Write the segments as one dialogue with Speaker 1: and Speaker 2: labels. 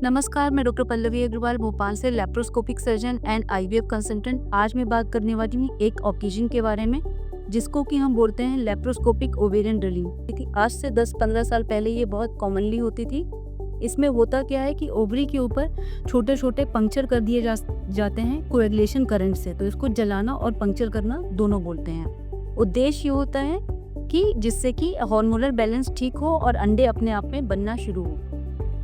Speaker 1: नमस्कार, मैं डॉक्टर पल्लवी अग्रवाल भोपाल से laparoscopic surgeon and IVF consultant. आज मैं बात करने वाली हूँ एक ऑकेजन के बारे में जिसको कि हम बोलते हैं लैप्रोस्कोपिक ओवेरियन ड्रिलिंग। आज से 10-15 साल पहले ये बहुत कॉमनली होती थी। इसमें होता क्या है कि ओवरी के ऊपर छोटे छोटे पंक्चर कर दिए जाते हैं कोएगुलेशन करंट से। तो इसको जलाना और पंक्चर करना दोनों बोलते हैं। उद्देश्य ये होता है कि जिससे कि हार्मोनल बैलेंस ठीक हो और अंडे अपने आप में बनना शुरू हो।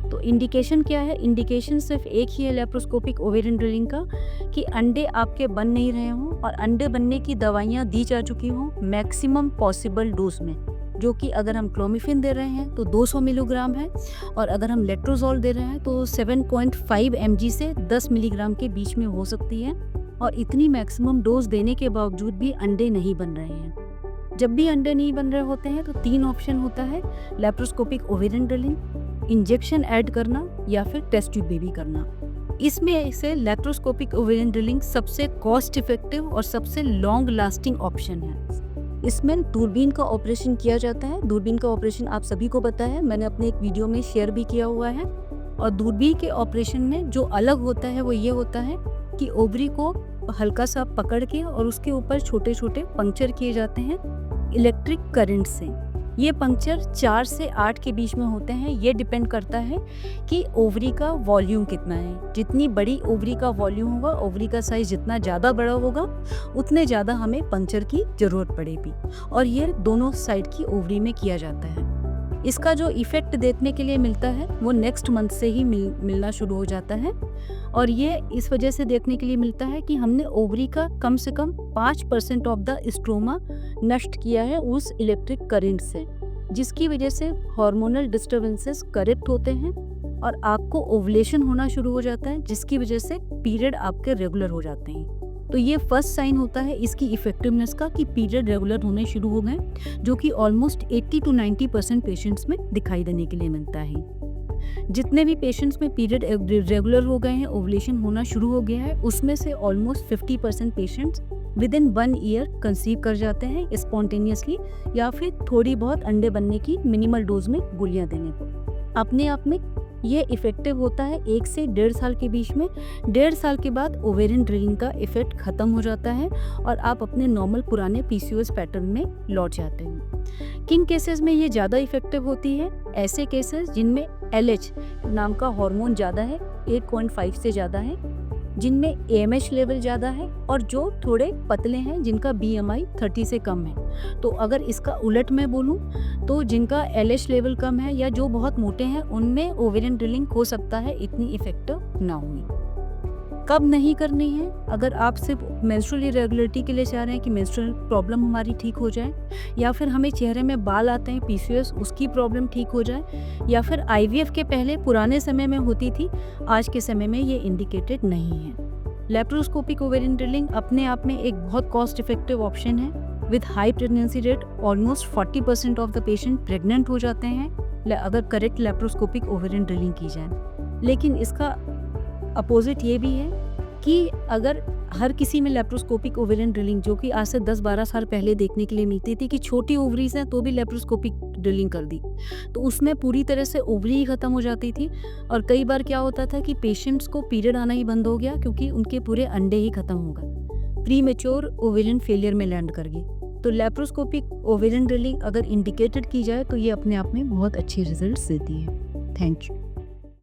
Speaker 1: तो इंडिकेशन क्या है? इंडिकेशन सिर्फ एक ही है लैप्रोस्कोपिक ओवेरियन ड्रिलिंग का कि अंडे आपके बन नहीं रहे हों और अंडे बनने की दवाइयाँ दी जा चुकी हों मैक्सिमम पॉसिबल डोज में, जो कि अगर हम क्लोमिफिन दे रहे हैं तो 200 मिलीग्राम है और अगर हम लेट्रोजोल दे रहे हैं तो 7.5 mg से 10 मिलीग्राम के बीच में हो सकती है। और इतनी मैक्सिमम डोज देने के बावजूद भी अंडे नहीं बन रहे हैं। जब भी अंडे नहीं बन रहे होते हैं तो 3 ऑप्शन होता है laparoscopic ovarian drilling, injection add करना या फिर टेस्ट ट्यूब बेबी करना। इसमें से लैप्रोस्कोपिक ओवेरियन ड्रिलिंग सबसे कॉस्ट इफेक्टिव और सबसे लॉन्ग लास्टिंग ऑप्शन है। इसमें दूरबीन का ऑपरेशन किया जाता है। दूरबीन का ऑपरेशन आप सभी को पता है, मैंने अपने एक वीडियो में शेयर भी किया हुआ है। और दूरबीन के ऑपरेशन में जो अलग होता है वो ये होता है कि ओवरी को हल्का सा पकड़ के और उसके ऊपर छोटे छोटे पंक्चर किए जाते हैं इलेक्ट्रिक करंट से। ये पंक्चर 4 से 8 के बीच में होते हैं। ये डिपेंड करता है कि ओवरी का वॉल्यूम कितना है। जितनी बड़ी ओवरी का वॉल्यूम होगा, ओवरी का साइज जितना ज़्यादा बड़ा होगा, उतने ज़्यादा हमें पंक्चर की ज़रूरत पड़ेगी। और ये दोनों साइड की ओवरी में किया जाता है। इसका जो इफ़ेक्ट देखने के लिए मिलता है वो नेक्स्ट मंथ से ही मिलना शुरू हो जाता है। और ये इस वजह से देखने के लिए मिलता है कि हमने ओवरी का कम से कम 5% ऑफ द स्ट्रोमा नष्ट किया है उस इलेक्ट्रिक करंट से, जिसकी वजह से हार्मोनल डिस्टर्बेंसेस करेक्ट होते हैं और आपको ओवुलेशन होना शुरू हो जाता है, जिसकी वजह से पीरियड आपके रेगुलर हो जाते हैं। तो ये फर्स्ट साइन होता है इसकी इफेक्टिवनेस का कि पीरियड रेगुलर होने शुरू हो गए, जो कि ऑलमोस्ट 80 to 90% पेशेंट्स में दिखाई देने के लिए मिलता है। जितने भी पेशेंट्स में पीरियड रेगुलर हो गए हैं, ओवुलेशन होना शुरू हो गया है, उसमें से almost 50% patients with in 1 year conceive कर जाते हैं स्पॉन्टेनियसली या फिर थोड़ी बहुत अंडे बनने की मिनिमल डोज में गोलियां देने को। अपने आप में ये इफेक्टिव होता है 1 से 1.5 साल के बीच में। 1.5 साल के बाद ओवेरियन ड्रिलिंग का इफेक्ट खत्म हो जाता है और आप अपने नॉर्मल पुराने पीसीओएस पैटर्न में लौट जाते हैं। किन केसेस में ये ज़्यादा इफेक्टिव होती है? ऐसे केसेस जिनमें LH नाम का हार्मोन ज़्यादा है, 8.5 से ज़्यादा है, जिनमें AMH लेवल ज़्यादा है और जो थोड़े पतले हैं जिनका BMI 30 से कम है। तो अगर इसका उलट मैं बोलूँ तो जिनका LH लेवल कम है या जो बहुत मोटे हैं उनमें ओवेरियन ड्रिलिंग हो सकता है इतनी इफेक्टिव ना हुई। कब नहीं करनी है? अगर आप सिर्फ मेंस्ट्रुअल इरेगुलरिटी के लिए चाह रहे हैं कि मेंस्ट्रुअल प्रॉब्लम हमारी ठीक हो जाए, या फिर हमें चेहरे में बाल आते हैं PCOS उसकी प्रॉब्लम ठीक हो जाए, या फिर IVF के पहले पुराने समय में होती थी, आज के समय में ये इंडिकेटेड नहीं है। लैप्रोस्कोपिक ओवेरियन ड्रिलिंग अपने आप में एक बहुत कॉस्ट इफेक्टिव ऑप्शन है। With high pregnancy rate almost 40% of the patient pregnant हो जाते हैं अगर करेक्ट लैप्रोस्कोपिक ओवेरियन ड्रिलिंग की जाए। लेकिन इसका अपोजिट ये भी है कि अगर हर किसी में लैप्रोस्कोपिक ओवेरियन ड्रिलिंग, जो कि आज से 10-12 साल पहले देखने के लिए मिलती थी कि छोटी ओवरीज हैं तो भी लैप्रोस्कोपिक ड्रिलिंग कर दी, तो उसमें पूरी तरह से ओवरी ही खत्म हो जाती थी। और कई बार क्या होता था कि पेशेंट्स को पीरियड आना ही बंद हो गया क्योंकि उनके पूरे अंडे ही खत्म हो गए, प्रीमेच्योर ओवेरियन फेलियर में लैंड कर गई। तो लैप्रोस्कोपिक ओवेरियन ड्रिलिंग अगर इंडिकेटेड की जाए तो ये अपने आप में बहुत अच्छी रिजल्ट्स देती है। Thank you.